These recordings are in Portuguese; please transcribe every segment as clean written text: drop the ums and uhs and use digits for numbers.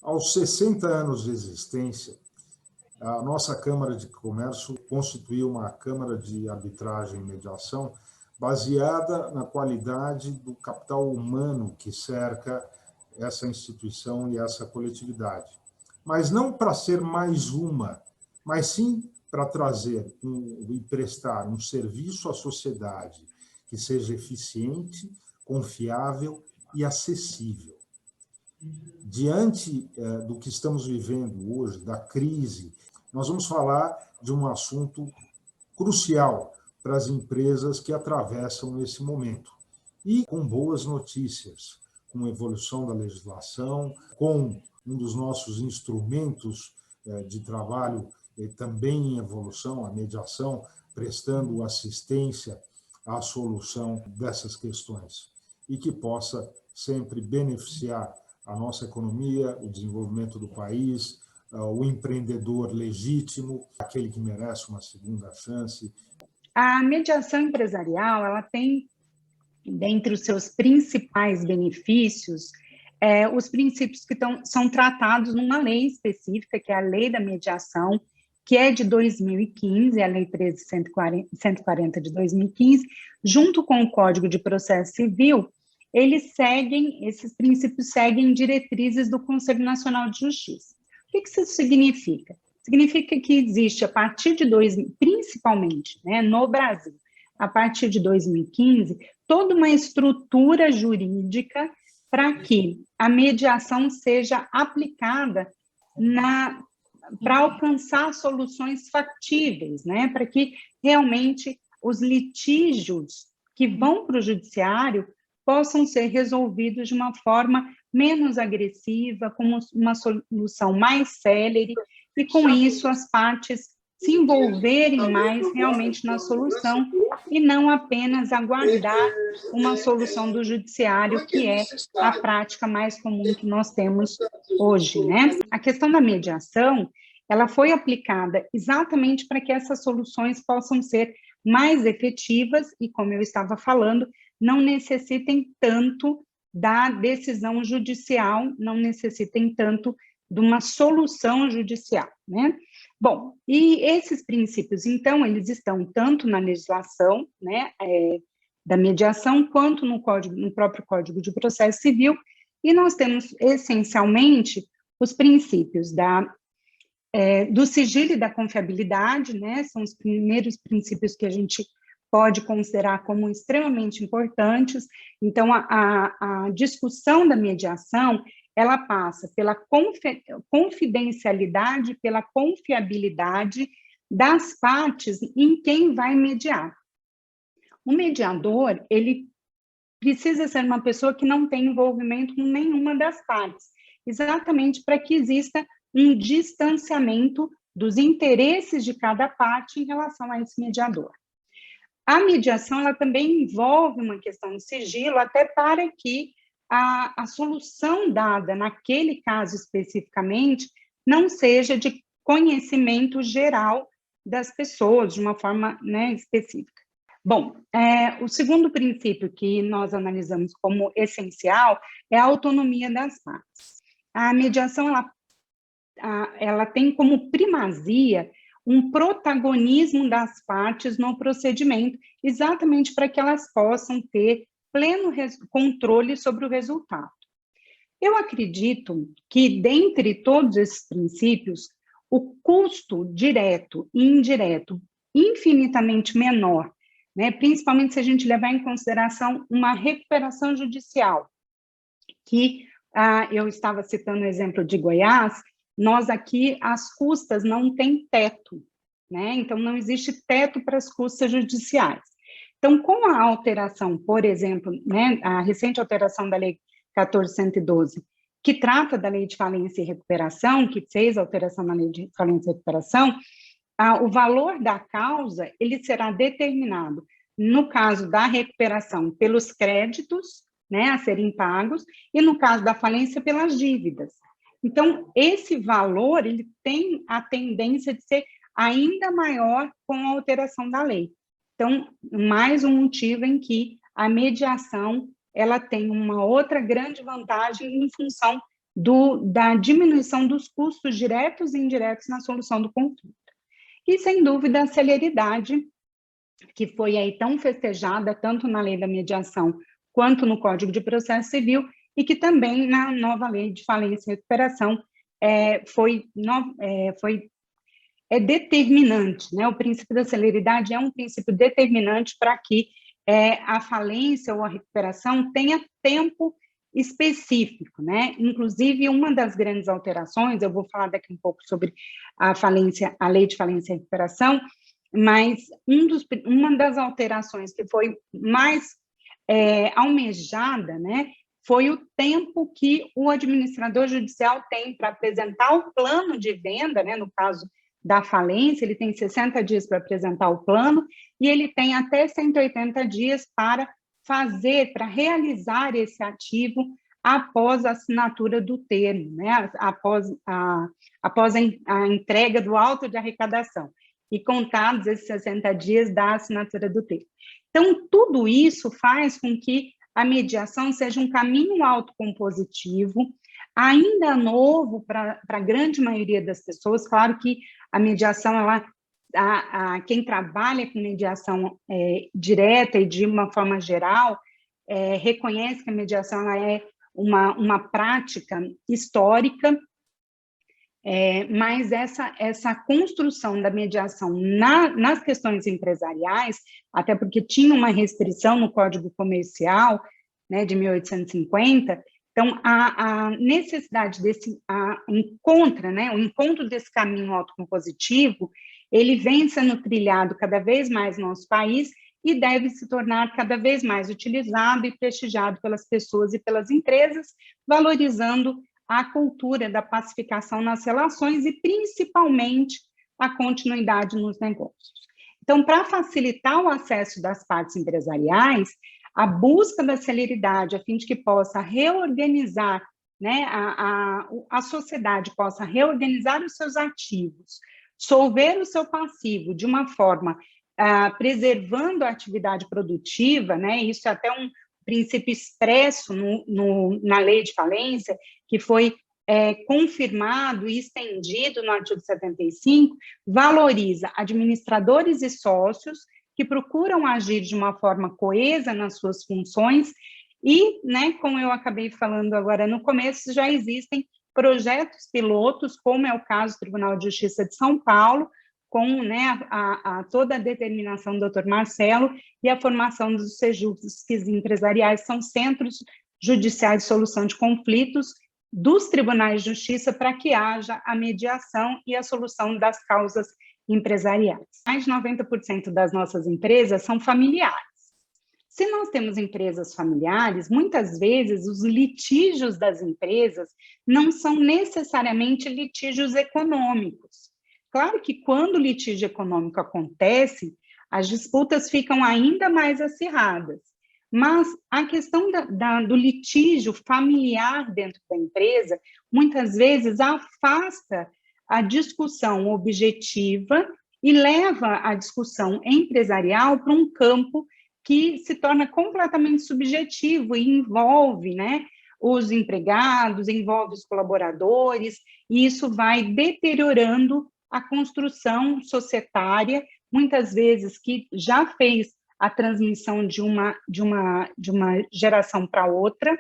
Aos 60 anos de existência, a nossa Câmara de Comércio constituiu uma Câmara de Arbitragem e Mediação baseada na qualidade do capital humano que cerca essa instituição e essa coletividade. Mas não para ser mais uma, mas sim para trazer e prestar um serviço à sociedade que seja eficiente, confiável e acessível. Diante do que estamos vivendo hoje, da crise, nós vamos falar de um assunto crucial para as empresas que atravessam esse momento. E com boas notícias, com a evolução da legislação, com um dos nossos instrumentos de trabalho também em evolução, a mediação, prestando assistência à solução dessas questões e que possa sempre beneficiar a nossa economia, o desenvolvimento do país, o empreendedor legítimo, aquele que merece uma segunda chance. A mediação empresarial, ela tem, dentre os seus principais benefícios, os princípios que são tratados numa lei específica, que é a Lei da Mediação, que é de 2015, a Lei 13.140 de 2015, junto com o Código de Processo Civil. Esses princípios seguem diretrizes do Conselho Nacional de Justiça. O que isso significa? Significa que existe, a partir de principalmente, né, no Brasil, a partir de 2015, toda uma estrutura jurídica para que a mediação seja aplicada para alcançar soluções factíveis, né, para que realmente os litígios que vão para o judiciário possam ser resolvidos de uma forma menos agressiva, com uma solução mais célere, e com isso as partes se envolverem mais realmente na solução e não apenas aguardar uma solução do judiciário, que é a prática mais comum que nós temos hoje, né? A questão da mediação, ela foi aplicada exatamente para que essas soluções possam ser mais efetivas e, como eu estava falando, não necessitem tanto da decisão judicial, não necessitem tanto de uma solução judicial, né? Bom, e esses princípios, então, eles estão tanto na legislação, né, da mediação, quanto no próprio Código de Processo Civil, e nós temos, essencialmente, os princípios do sigilo e da confiabilidade, né, são os primeiros princípios que a gente pode considerar como extremamente importantes. Então, a discussão da mediação, ela passa pela confidencialidade, pela confiabilidade das partes em quem vai mediar. O mediador, ele precisa ser uma pessoa que não tem envolvimento com nenhuma das partes, exatamente para que exista um distanciamento dos interesses de cada parte em relação a esse mediador. A mediação, ela também envolve uma questão de sigilo, até para que a solução dada naquele caso especificamente não seja de conhecimento geral das pessoas, de uma forma, né, específica. Bom, o segundo princípio que nós analisamos como essencial é a autonomia das partes. A mediação, ela tem como primazia um protagonismo das partes no procedimento, exatamente para que elas possam ter pleno controle sobre o resultado. Eu acredito que, dentre todos esses princípios, o custo direto e indireto infinitamente menor, né, principalmente se a gente levar em consideração uma recuperação judicial, que eu estava citando o exemplo de Goiás. Nós aqui, as custas não têm teto, né? Então, não existe teto para as custas judiciais. Então, com a alteração, por exemplo, né, a recente alteração da Lei 14.112, que trata da Lei de Falência e Recuperação, que fez a alteração na Lei de Falência e Recuperação, o valor da causa, ele será determinado, no caso da recuperação, pelos créditos, né, a serem pagos, e no caso da falência, pelas dívidas. Então, esse valor, ele tem a tendência de ser ainda maior com a alteração da lei. Então, mais um motivo em que a mediação, ela tem uma outra grande vantagem em função da diminuição dos custos diretos e indiretos na solução do conflito. E, sem dúvida, a celeridade, que foi aí tão festejada, tanto na lei da mediação quanto no Código de Processo Civil, e que também na nova lei de falência e recuperação foi determinante, né? O princípio da celeridade é um princípio determinante para que a falência ou a recuperação tenha tempo específico, né? Inclusive, uma das grandes alterações, eu vou falar daqui um pouco sobre a lei de falência e recuperação, mas uma das alterações que foi mais almejada, né, foi o tempo que o administrador judicial tem para apresentar o plano de venda, né, no caso da falência, ele tem 60 dias para apresentar o plano, e ele tem até 180 dias para realizar esse ativo após a assinatura do termo, né, após a entrega do auto de arrecadação, e contados esses 60 dias da assinatura do termo. Então, tudo isso faz com que a mediação seja um caminho autocompositivo, ainda novo para a grande maioria das pessoas. Claro que a mediação, quem trabalha com mediação direta e de uma forma geral, reconhece que a mediação ela é uma prática histórica, mas essa construção da mediação nas questões empresariais, até porque tinha uma restrição no Código Comercial, né, de 1850, então a necessidade o encontro desse caminho autocompositivo, ele vem sendo trilhado cada vez mais no nosso país e deve se tornar cada vez mais utilizado e prestigiado pelas pessoas e pelas empresas, valorizando a cultura da pacificação nas relações e, principalmente, a continuidade nos negócios. Então, para facilitar o acesso das partes empresariais, a busca da celeridade, a fim de que possa reorganizar, né, a sociedade possa reorganizar os seus ativos, solver o seu passivo de uma forma preservando a atividade produtiva, né, isso é até um princípio expresso na lei de falência, que foi confirmado e estendido no artigo 75, valoriza administradores e sócios que procuram agir de uma forma coesa nas suas funções e, né, como eu acabei falando agora no começo, já existem projetos pilotos, como é o caso do Tribunal de Justiça de São Paulo, com, né, toda a determinação do Dr. Marcelo e a formação dos CEJUSCs empresariais, são centros judiciais de solução de conflitos dos tribunais de justiça para que haja a mediação e a solução das causas empresariais. Mais de 90% das nossas empresas são familiares. Se nós temos empresas familiares, muitas vezes os litígios das empresas não são necessariamente litígios econômicos. Claro que quando o litígio econômico acontece, as disputas ficam ainda mais acirradas, mas a questão do litígio familiar dentro da empresa, muitas vezes afasta a discussão objetiva e leva a discussão empresarial para um campo que se torna completamente subjetivo e envolve, né, os empregados, envolve os colaboradores, e isso vai deteriorando a construção societária, muitas vezes que já fez a transmissão de uma geração para outra,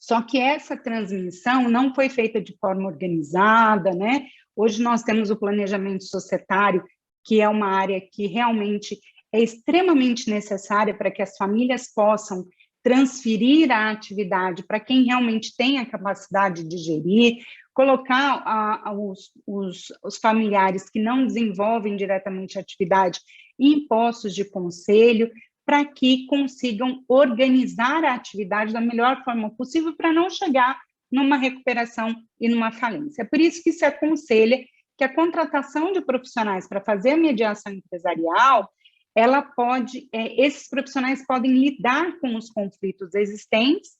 só que essa transmissão não foi feita de forma organizada, né? Hoje nós temos o planejamento societário, que é uma área que realmente é extremamente necessária para que as famílias possam transferir a atividade para quem realmente tem a capacidade de gerir, colocar os familiares que não desenvolvem diretamente a atividade em postos de conselho, para que consigam organizar a atividade da melhor forma possível para não chegar numa recuperação e numa falência. É por isso que se aconselha que a contratação de profissionais para fazer a mediação empresarial, esses profissionais podem lidar com os conflitos existentes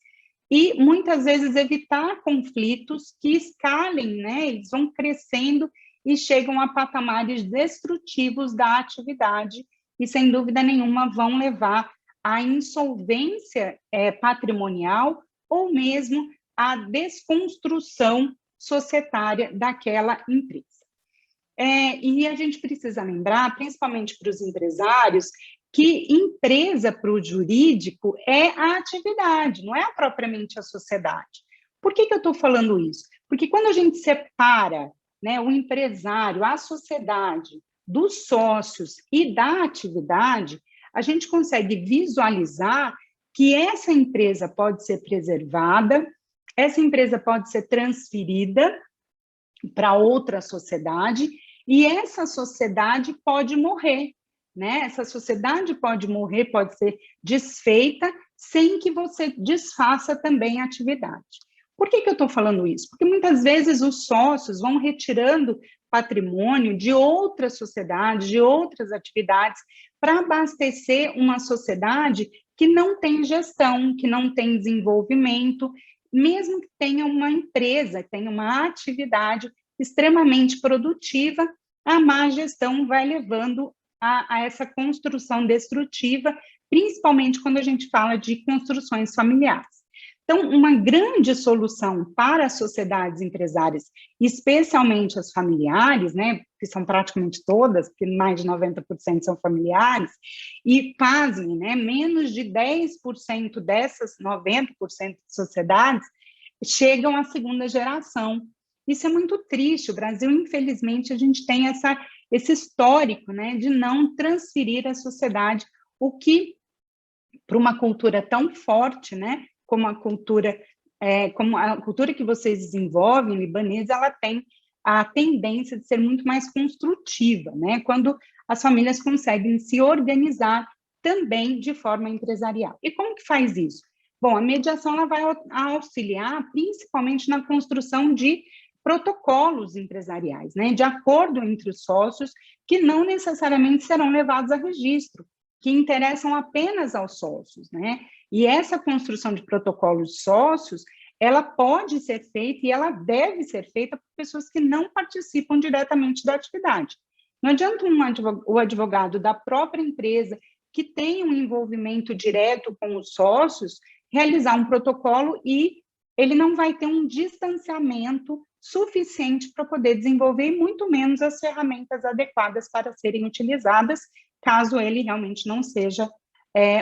e, muitas vezes, evitar conflitos que escalem, né? Eles vão crescendo e chegam a patamares destrutivos da atividade e, sem dúvida nenhuma, vão levar à insolvência patrimonial ou mesmo a desconstrução societária daquela empresa. E a gente precisa lembrar, principalmente para os empresários, que empresa para o jurídico é a atividade, não é propriamente a sociedade. Por que eu estou falando isso? Porque quando a gente separa, né, o empresário, a sociedade, dos sócios e da atividade, a gente consegue visualizar que essa empresa pode ser preservada, essa empresa pode ser transferida para outra sociedade, e essa sociedade pode morrer, né? Essa sociedade pode morrer, pode ser desfeita, sem que você desfaça também a atividade. Por que eu estou falando isso? Porque muitas vezes os sócios vão retirando patrimônio de outras sociedades, de outras atividades, para abastecer uma sociedade que não tem gestão, que não tem desenvolvimento, mesmo que tenha uma empresa, tenha uma atividade extremamente produtiva, a má gestão vai levando a essa construção destrutiva, principalmente quando a gente fala de construções familiares. Então, uma grande solução para as sociedades empresárias, especialmente as familiares, né, que são praticamente todas, porque mais de 90% são familiares, e pasmem, né, menos de 10% dessas 90% de sociedades chegam à segunda geração. Isso é muito triste. O Brasil, infelizmente, a gente tem esse histórico, né, de não transferir à sociedade o que, para uma cultura tão forte, né, como a cultura que vocês desenvolvem, libanesa, ela tem a tendência de ser muito mais construtiva, né, quando as famílias conseguem se organizar também de forma empresarial. E como que faz isso? Bom, a mediação ela vai auxiliar principalmente na construção de protocolos empresariais, né, de acordo entre os sócios, que não necessariamente serão levados a registro, que interessam apenas aos sócios, né? E essa construção de protocolos sócios, ela pode ser feita e ela deve ser feita por pessoas que não participam diretamente da atividade. Não adianta o advogado da própria empresa, que tem um envolvimento direto com os sócios, realizar um protocolo e ele não vai ter um distanciamento suficiente para poder desenvolver, e muito menos as ferramentas adequadas para serem utilizadas, caso ele realmente não seja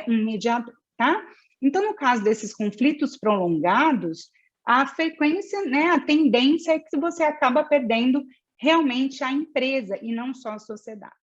um mediador, tá? Então, no caso desses conflitos prolongados, a frequência, né, a tendência é que você acaba perdendo realmente a empresa e não só a sociedade.